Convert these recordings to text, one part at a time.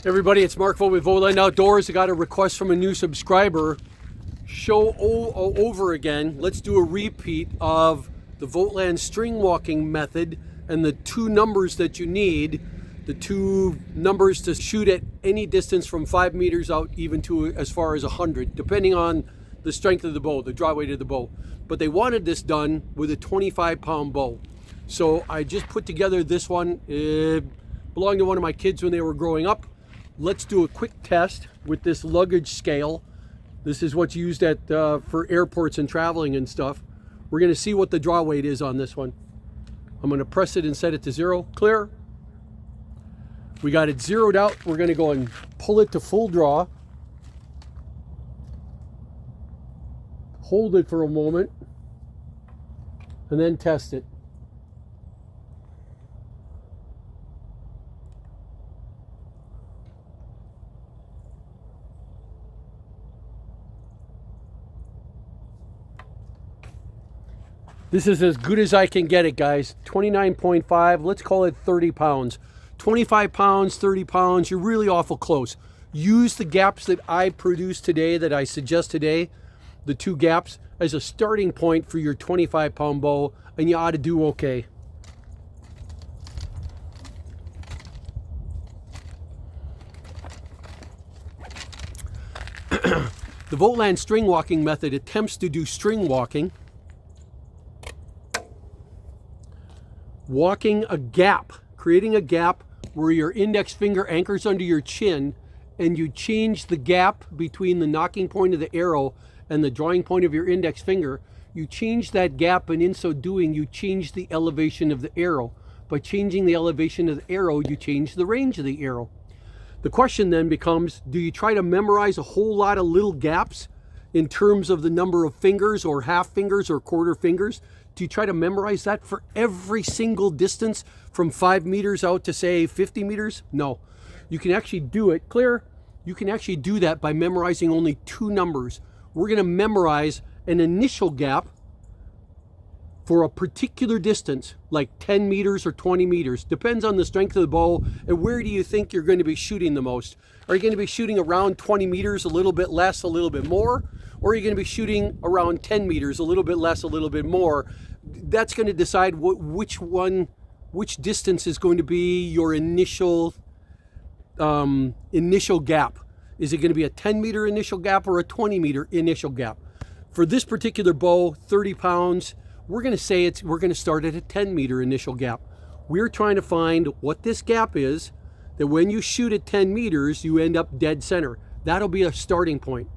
Everybody, it's Mark Vogt with Vogtland Outdoors. I got a request from a new subscriber. Show over again. Let's do a repeat of the Vogtland string walking method and the two numbers that you need. The two numbers to shoot at any distance from 5 meters out, even to as far as 100, depending on the strength of the bow, the draw weight of the bow. But they wanted this done with a 25-pound bow. So I just put together this one. It belonged to one of my kids when they were growing up. Let's do a quick test with this luggage scale. This is what's used at for airports and traveling and stuff. We're going to see what the draw weight is on this one. I'm going to press it and set it to 0. Clear. We got it zeroed out. We're going to go and pull it to full draw. Hold it for a moment and then test it. This is as good as I can get it, guys. 29.5, let's call it 30 pounds. 25 pounds, 30 pounds, you're really awful close. Use the gaps that I produce today, that I suggest today, the two gaps, as a starting point for your 25-pound bow, and you ought to do okay. The Vogtland string walking method attempts to do string walking. Walking a gap, creating a gap where your index finger anchors under your chin, and you change the gap between the nocking point of the arrow and the drawing point of your index finger. You change that gap, and in so doing, you change the elevation of the arrow. By changing the elevation of the arrow, you change the range of the arrow. The question then becomes, do you try to memorize a whole lot of little gaps in terms of the number of fingers or half fingers or quarter fingers? Do you try to memorize that for every single distance from 5 meters out to, say, 50 meters? No. You can actually do it. Clear? You can actually do that by memorizing only two numbers. We're going to memorize an initial gap for a particular distance, like 10 meters or 20 meters. Depends on the strength of the bow and where do you think you're going to be shooting the most. Are you going to be shooting around 20 meters, a little bit less, a little bit more? Or are you going to be shooting around 10 meters, a little bit less, a little bit more? That's going to decide which distance is going to be your initial gap. Is it going to be a 10-meter initial gap or a 20-meter initial gap? For this particular bow, 30 pounds, we're going to start at a 10-meter initial gap. We're trying to find what this gap is, that when you shoot at 10 meters, you end up dead center. That'll be a starting point.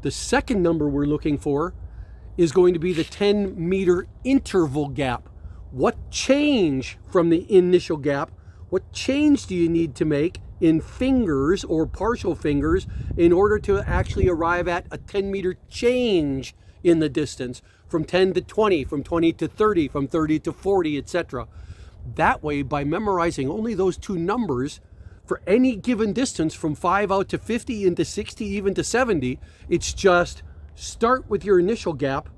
The second number we're looking for is going to be the 10-meter interval gap. What change from the initial gap, what change do you need to make in fingers or partial fingers in order to actually arrive at a 10-meter change in the distance, from 10 to 20, from 20 to 30, from 30 to 40, etc. That way, by memorizing only those two numbers, for any given distance from 5 out to 50 into 60, even to 70, it's just start with your initial gap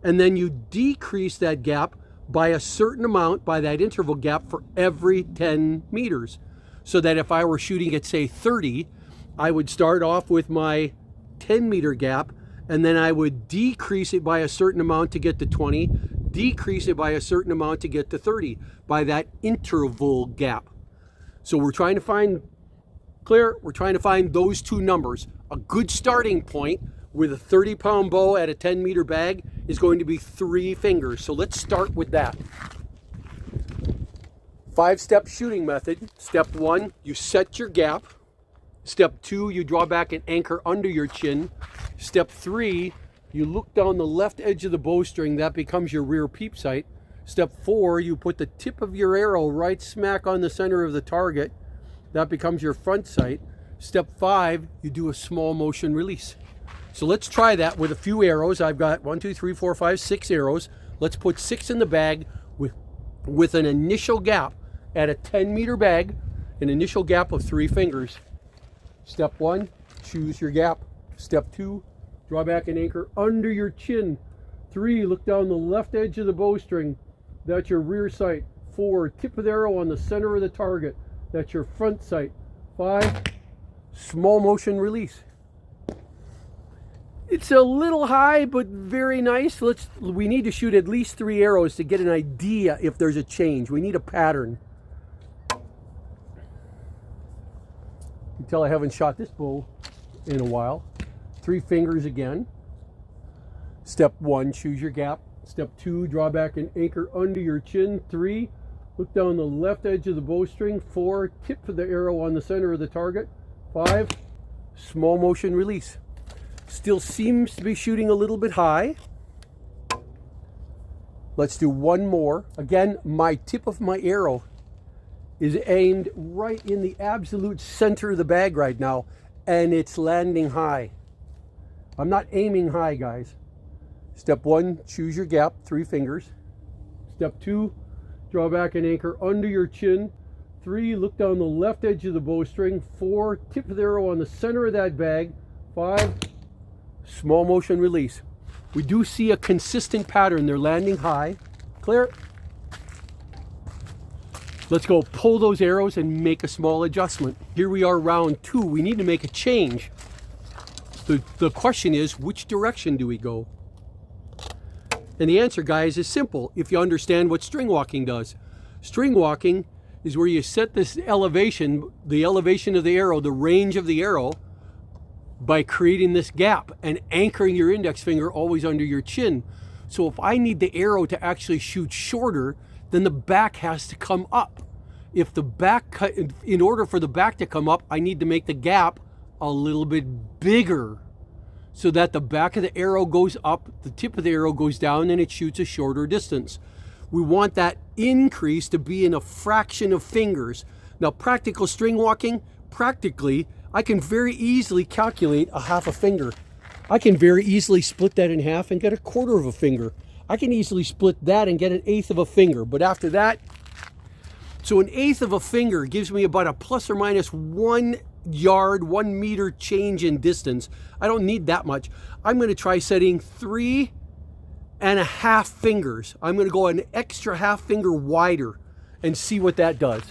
and then you decrease that gap by a certain amount, by that interval gap, for every 10 meters. So that if I were shooting at, say, 30, I would start off with my 10-meter gap and then I would decrease it by a certain amount to get to 20, decrease it by a certain amount to get to 30, by that interval gap. So we're trying to find, clear, we're trying to find those two numbers. A good starting point with a 30-pound bow at a 10-meter bag is going to be 3 fingers. So let's start with that. 5-step shooting method. Step 1, you set your gap. Step 2, you draw back and anchor under your chin. Step 3, you look down the left edge of the bowstring. That becomes your rear peep sight. Step 4, you put the tip of your arrow right smack on the center of the target. That becomes your front sight. Step 5, you do a small motion release. So let's try that with a few arrows. I've got 1, 2, 3, 4, 5, 6 arrows. Let's put 6 in the bag with an initial gap at a 10-meter bag, an initial gap of 3 fingers. Step 1, choose your gap. Step 2, draw back and anchor under your chin. 3, look down the left edge of the bowstring. That's your rear sight. 4, tip of the arrow on the center of the target. That's your front sight. 5, Small motion release. It's a little high, but very nice. We need to shoot at least 3 arrows to get an idea if there's a change. We need a pattern. You can tell I haven't shot this bow in a while. 3 fingers again. Step 1, choose your gap. Step 2, draw back and anchor under your chin. 3, look down the left edge of the bowstring. 4, tip the arrow on the center of the target. 5, small motion release. Still seems to be shooting a little bit high. Let's do one more. Again, my tip of my arrow is aimed right in the absolute center of the bag right now, and it's landing high. I'm not aiming high, guys. Step 1, choose your gap, 3 fingers. Step 2, draw back and anchor under your chin. 3, look down the left edge of the bowstring. 4, tip the arrow on the center of that bag. 5, small motion release. We do see a consistent pattern. They're landing high. Clear. Let's go pull those arrows and make a small adjustment. Here we are, round 2. We need to make a change. The question is, which direction do we go? And the answer, guys, is simple if you understand what string walking does. String walking is where you set this elevation, the elevation of the arrow, the range of the arrow, by creating this gap and anchoring your index finger always under your chin. So if I need the arrow to actually shoot shorter, then the back has to come up. If the back, in order for the back to come up, I need to make the gap a little bit bigger so that the back of the arrow goes up, the tip of the arrow goes down, and it shoots a shorter distance. We want that increase to be in a fraction of fingers. Now, practical string walking, practically, I can very easily calculate a half a finger. I can very easily split that in half and get a quarter of a finger. I can easily split that and get an eighth of a finger. But after that, so an eighth of a finger gives me about a plus or minus 1 yard, 1 meter change in distance. I don't need that much. I'm going to try setting 3.5 fingers. I'm going to go an extra half finger wider and see what that does.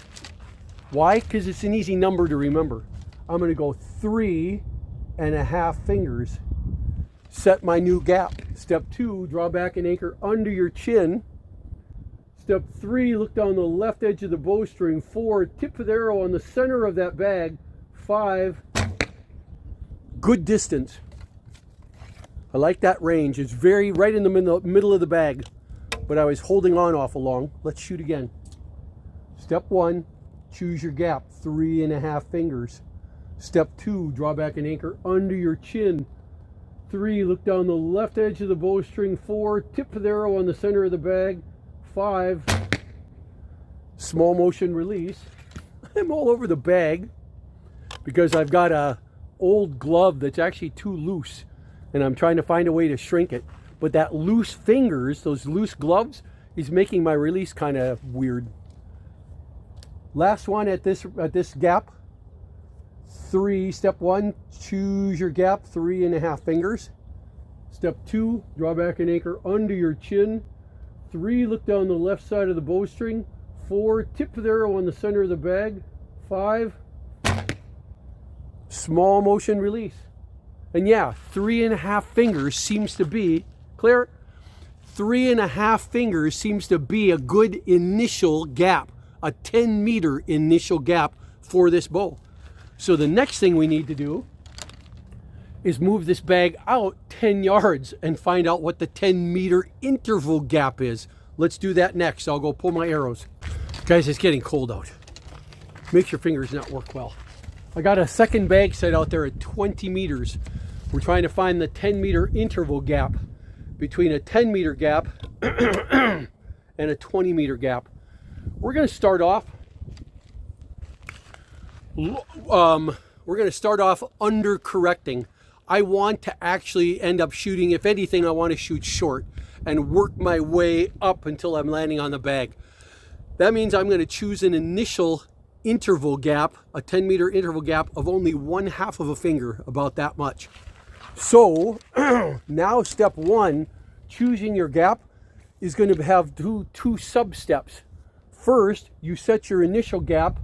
Why? Because it's an easy number to remember. I'm going to go 3.5 fingers. Set my new gap. Step 2, draw back and anchor under your chin. Step 3, look down the left edge of the bowstring. 4, tip the arrow on the center of that bag. 5, good distance. I like that range. It's very right in the middle of the bag, but I was holding on awful long. Let's shoot again. Step 1, choose your gap, 3.5 fingers. Step 2, draw back and anchor under your chin. 3, look down the left edge of the bowstring. 4, tip the arrow on the center of the bag. 5, small motion release. I'm all over the bag because I've got a old glove that's actually too loose, and I'm trying to find a way to shrink it. But that loose fingers, those loose gloves, is making my release kind of weird. Last one at this gap. 3, step 1, choose your gap, 3.5 fingers. Step 2, draw back and anchor under your chin. 3, look down the left side of the bowstring. 4, tip the arrow on the center of the bag. 5, small motion release. And yeah, 3.5 fingers seems to be, clear? 3.5 fingers seems to be a good initial gap, a 10 meter initial gap for this bow. So the next thing we need to do is move this bag out 10 yards and find out what the 10 meter interval gap is. Let's do that next. I'll go pull my arrows. Guys, it's getting cold out. Makes your fingers not work well. I got a second bag set out there at 20 meters. We're trying to find the 10 meter interval gap between a 10 meter gap and a 20 meter gap. We're going to start off under correcting. I want to actually end up shooting, if anything, I want to shoot short and work my way up until I'm landing on the bag. That means I'm going to choose an initial interval gap, a 10 meter interval gap of only 1/2 of a finger, about that much. So now step 1, choosing your gap, is going to have two sub-steps. First, you set your initial gap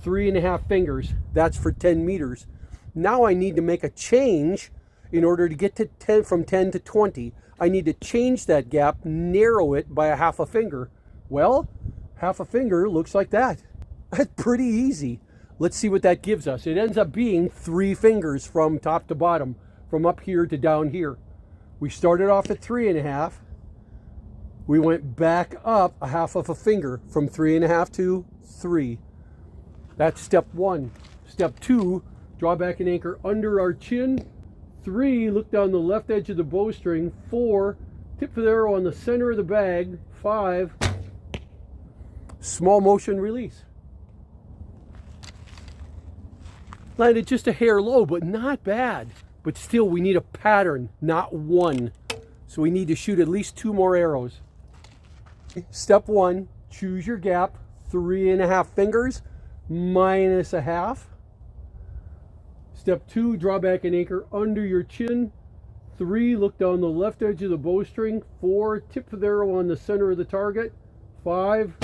3.5 fingers. That's for 10 meters. Now I need to make a change in order to get to 10, from 10 to 20. I need to change that gap, narrow it by a half a finger. Well, half a finger looks like that. That's pretty easy. Let's see what that gives us. It ends up being 3 fingers from top to bottom, from up here to down here. We started off at 3.5. We went back up a half of a finger from 3.5 to 3. That's step 1. Step 2, draw back an anchor under our chin. 3, look down the left edge of the bowstring. 4, tip of the arrow on the center of the bag. 5, small motion release. Landed just a hair low, but not bad. But still, we need a pattern, not one. So we need to shoot at least 2 more arrows. Step 1, choose your gap, 3.5 fingers, minus a half. Step 2, draw back an anchor under your chin. 3, look down the left edge of the bowstring. 4, tip of the arrow on the center of the target. 5.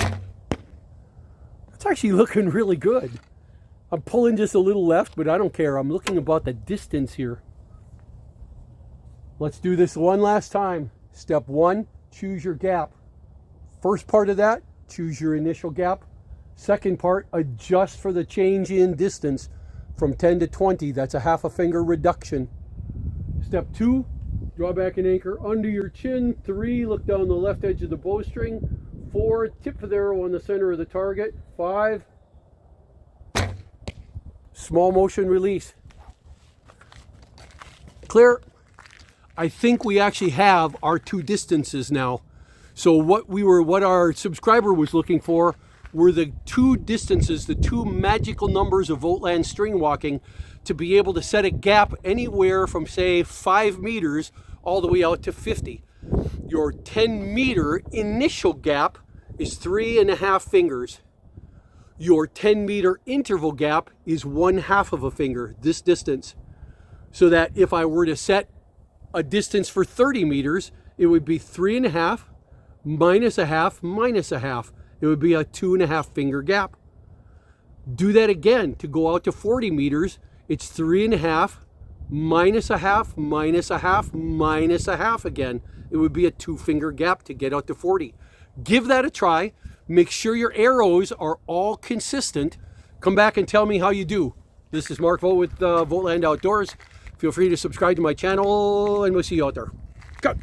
That's actually looking really good. I'm pulling just a little left, but I don't care. I'm looking about the distance here. Let's do this one last time. Step 1, choose your gap. First part of that, choose your initial gap. Second part, adjust for the change in distance from 10 to 20. That's a half a finger reduction. Step 2, draw back an anchor under your chin. 3, look down the left edge of the bowstring. 4, tip of the arrow on the center of the target. 5, small motion release. Clear. I think we actually have our 2 distances now. So what our subscriber was looking for were the 2 distances, the 2 magical numbers of Voigtland string walking, to be able to set a gap anywhere from, say, 5 meters all the way out to 50. Your 10 meter initial gap is 3.5 fingers. Your 10 meter interval gap is 1/2 of a finger, this distance. So that if I were to set a distance for 30 meters, it would be 3.5 minus a half minus a half. It would be a 2.5 finger gap. Do that again to go out to 40 meters. It's 3.5 minus a half minus a half minus a half again. It would be a 2 finger gap to get out to 40. Give that a try. Make sure your arrows are all consistent. Come back and tell me how you do. This is Mark Vogt with Voigtland Outdoors. Feel free to subscribe to my channel, and we'll see you out there. Go.